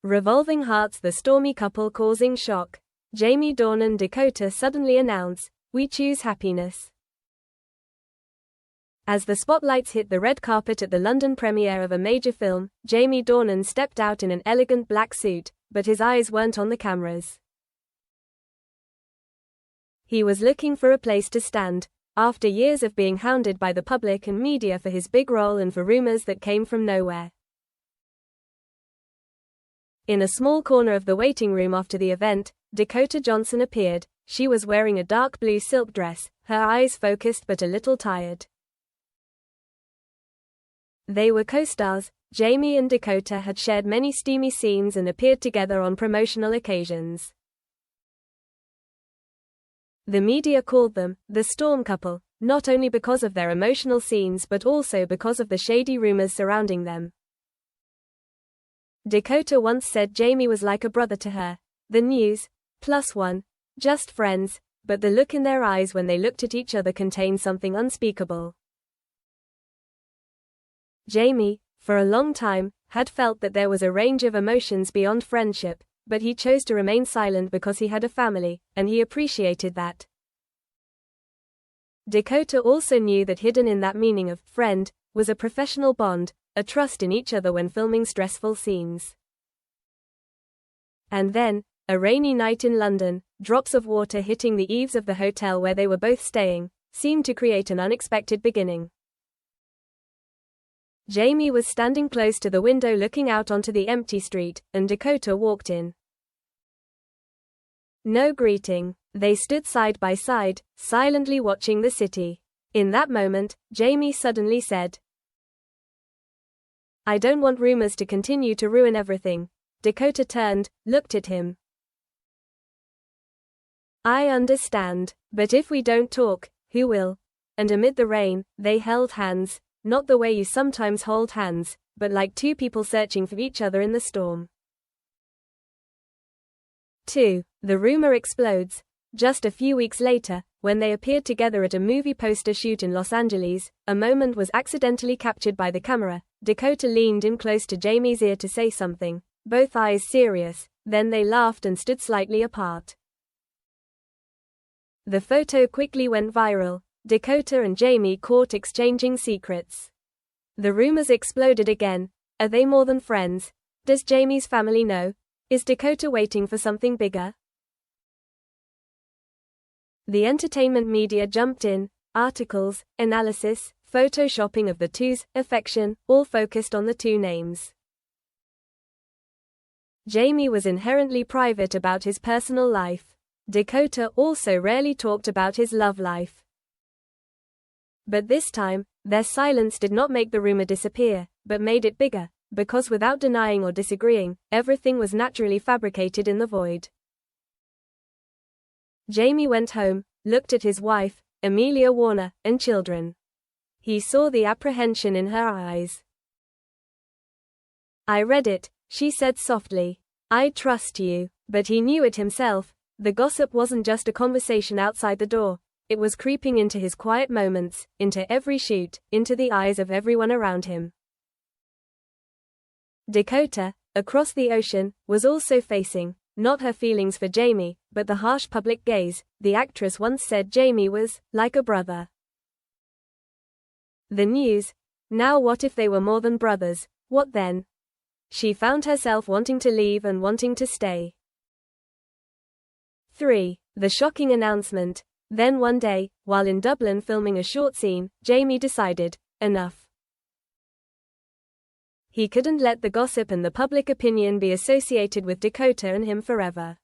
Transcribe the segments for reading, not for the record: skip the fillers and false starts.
Revolving hearts, the Stormy couple causing shock. Jamie, Dornan and Dakota suddenly announce, "We choose happiness." As the spotlights hit the red carpet at the London premiere of a major film, Jamie Dornan stepped out in an elegant black suit, but his eyes weren't on the cameras. He was looking for a place to stand, after years of being hounded by the public and media for his big role and for rumors that came from nowhere. In a small corner of the waiting room after the event, Dakota Johnson appeared. She was wearing a dark blue silk dress, her eyes focused but a little tired. They were co-stars. Jamie and Dakota had shared many steamy scenes and appeared together on promotional occasions. The media called them the Storm couple, not only because of their emotional scenes but also because of the shady rumors surrounding them. Dakota once said Jamie was like a brother to her. The news, +1, just friends, but the look in their eyes when they looked at each other contained something unspeakable. Jamie, for a long time, had felt that there was a range of emotions beyond friendship, but he chose to remain silent because he had a family, and he appreciated that. Dakota also knew that hidden in that meaning of friend was a professional bond, a trust in each other when filming stressful scenes. And then, a rainy night in London, drops of water hitting the eaves of the hotel where they were both staying, seemed to create an unexpected beginning. Jamie was standing close to the window looking out onto the empty street, and Dakota walked in. No greeting. They stood side by side, silently watching the city. In that moment, Jamie suddenly said, "I don't want rumors to continue to ruin everything." Dakota turned, looked at him. "I understand, but if we don't talk, who will?" And amid the rain, they held hands, not the way you sometimes hold hands, but like two people searching for each other in the storm. 2. The rumor explodes. Just a few weeks later, when they appeared together at a movie poster shoot in Los Angeles, a moment was accidentally captured by the camera. Dakota leaned in close to Jamie's ear to say something, both eyes serious, then they laughed and stood slightly apart. The photo quickly went viral. Dakota and Jamie caught exchanging secrets. The rumors exploded again. Are they more than friends? Does Jamie's family know? Is Dakota waiting for something bigger? The entertainment media jumped in. Articles, analysis, photoshopping of the two's affection, all focused on the two names. Jamie was inherently private about his personal life. Dakota also rarely talked about his love life. But this time, their silence did not make the rumor disappear, but made it bigger, because without denying or disagreeing, everything was naturally fabricated in the void. Jamie went home, looked at his wife, Amelia Warner, and children. He saw the apprehension in her eyes. "I read it," she said softly. "I trust you." But he knew it himself. The gossip wasn't just a conversation outside the door. It was creeping into his quiet moments, into every shoot, into the eyes of everyone around him. Dakota, across the ocean, was also facing, not her feelings for Jamie, but the harsh public gaze. The actress once said Jamie was like a brother. The news. Now what if they were more than brothers? What then? She found herself wanting to leave and wanting to stay. 3. The shocking announcement. Then one day, while in Dublin filming a short scene, Jamie decided, enough. He couldn't let the gossip and the public opinion be associated with Dakota and him forever.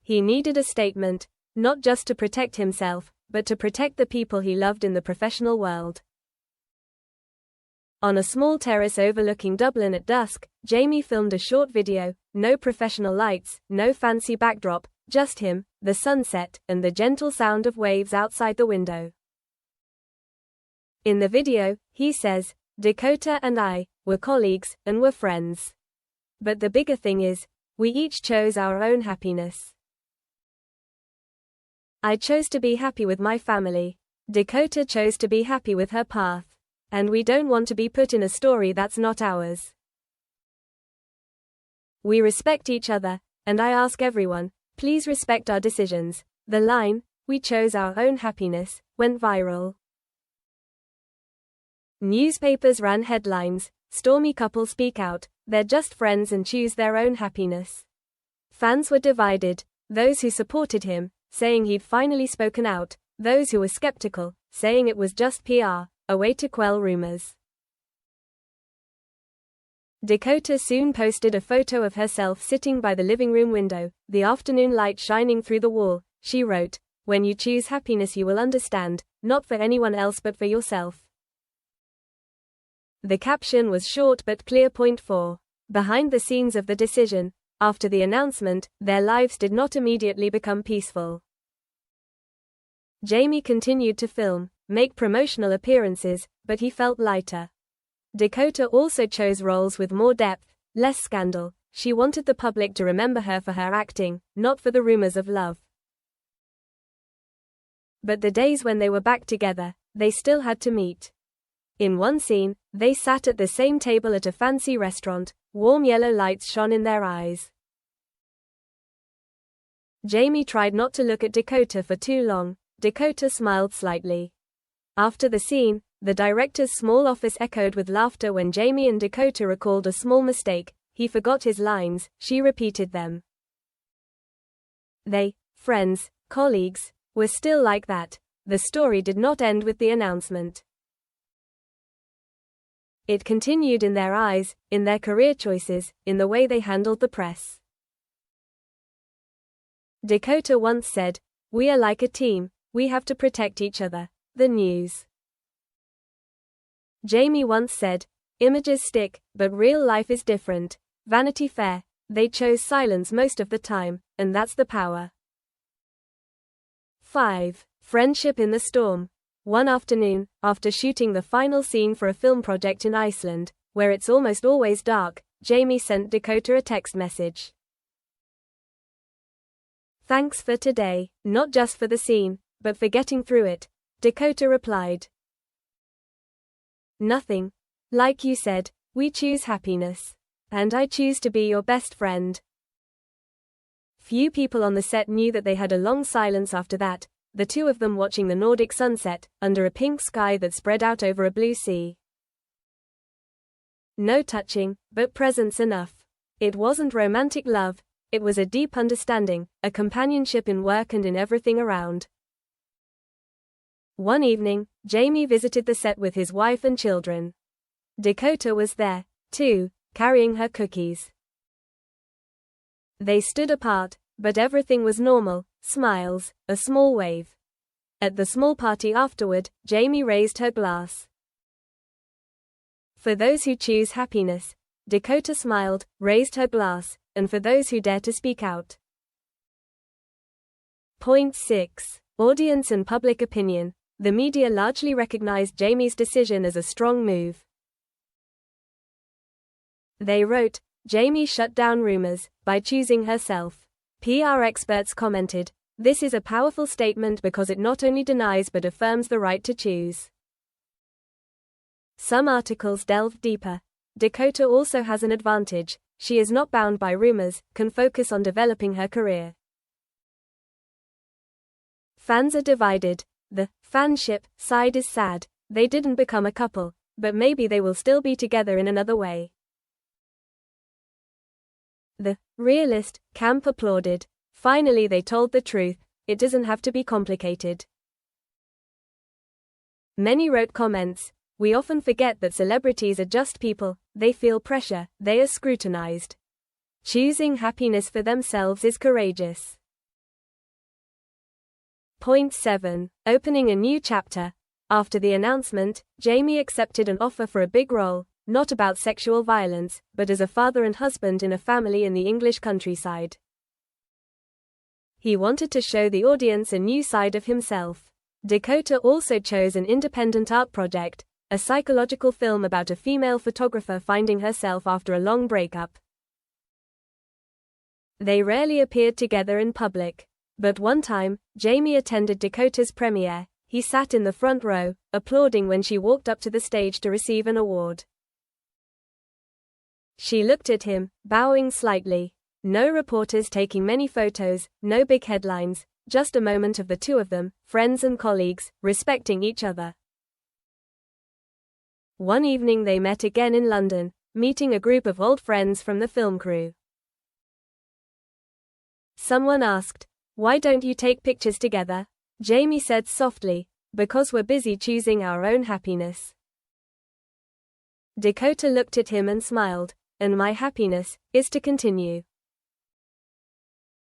He needed a statement, not just to protect himself, but to protect the people he loved in the professional world. On a small terrace overlooking Dublin at dusk, Jamie filmed a short video. No professional lights, no fancy backdrop, just him, the sunset, and the gentle sound of waves outside the window. In the video, he says, "Dakota and I were colleagues and were friends. But the bigger thing is, we each chose our own happiness. I chose to be happy with my family. Dakota chose to be happy with her path. And we don't want to be put in a story that's not ours." "We respect each other, and I ask everyone, please respect our decisions." The line, "We chose our own happiness," went viral. Newspapers ran headlines, "Stormy couple speak out, they're just friends and choose their own happiness." Fans were divided, those who supported him, saying he'd finally spoken out, those who were skeptical, saying it was just PR, a way to quell rumors. Dakota soon posted a photo of herself sitting by the living room window, the afternoon light shining through the wall. She wrote, "When you choose happiness you will understand, not for anyone else but for yourself." The caption was short but clear. Point 4. Behind the scenes of the decision, after the announcement, their lives did not immediately become peaceful. Jamie continued to film, make promotional appearances, but he felt lighter. Dakota also chose roles with more depth, less scandal. She wanted the public to remember her for her acting, not for the rumors of love. But the days when they were back together, they still had to meet. In one scene, they sat at the same table at a fancy restaurant, warm yellow lights shone in their eyes. Jamie tried not to look at Dakota for too long. Dakota smiled slightly. After the scene, the director's small office echoed with laughter when Jamie and Dakota recalled a small mistake. He forgot his lines, she repeated them. They, friends, colleagues, were still like that. The story did not end with the announcement. It continued in their eyes, in their career choices, in the way they handled the press. Dakota once said, "We are like a team, we have to protect each other." The news. Jamie once said, "Images stick, but real life is different." Vanity Fair. They chose silence most of the time, and that's the power. 5. Friendship in the storm. One afternoon, after shooting the final scene for a film project in Iceland, where it's almost always dark, Jamie sent Dakota a text message. "Thanks for today, not just for the scene, but for getting through it." Dakota replied, "Nothing. Like you said, we choose happiness. And I choose to be your best friend." Few people on the set knew that they had a long silence after that, the two of them watching the Nordic sunset, under a pink sky that spread out over a blue sea. No touching, but presence enough. It wasn't romantic love, it was a deep understanding, a companionship in work and in everything around. One evening, Jamie visited the set with his wife and children. Dakota was there, too, carrying her cookies. They stood apart, but everything was normal, smiles, a small wave. At the small party afterward, Jamie raised her glass. "For those who choose happiness," Dakota smiled, raised her glass, "and for those who dare to speak out." Point 6. Audience and public opinion. The media largely recognized Jamie's decision as a strong move. They wrote, "Jamie shut down rumors by choosing herself." PR experts commented, "This is a powerful statement because it not only denies but affirms the right to choose." Some articles delved deeper. Dakota also has an advantage. She is not bound by rumors, can focus on developing her career. Fans are divided. The fanship side is sad. They didn't become a couple, but maybe they will still be together in another way. The realist camp applauded. Finally they told the truth. It doesn't have to be complicated. Many wrote comments, "We often forget that celebrities are just people, they feel pressure, they are scrutinized. Choosing happiness for themselves is courageous." Point 7. Opening a new chapter. After the announcement, Jamie accepted an offer for a big role, not about sexual violence, but as a father and husband in a family in the English countryside. He wanted to show the audience a new side of himself. Dakota also chose an independent art project, a psychological film about a female photographer finding herself after a long breakup. They rarely appeared together in public. But one time, Jamie attended Dakota's premiere. He sat in the front row, applauding when she walked up to the stage to receive an award. She looked at him, bowing slightly. No reporters taking many photos, no big headlines, just a moment of the two of them, friends and colleagues, respecting each other. One evening they met again in London, meeting a group of old friends from the film crew. Someone asked, "Why don't you take pictures together?" Jamie said softly, "Because we're busy choosing our own happiness." Dakota looked at him and smiled. "And my happiness is to continue."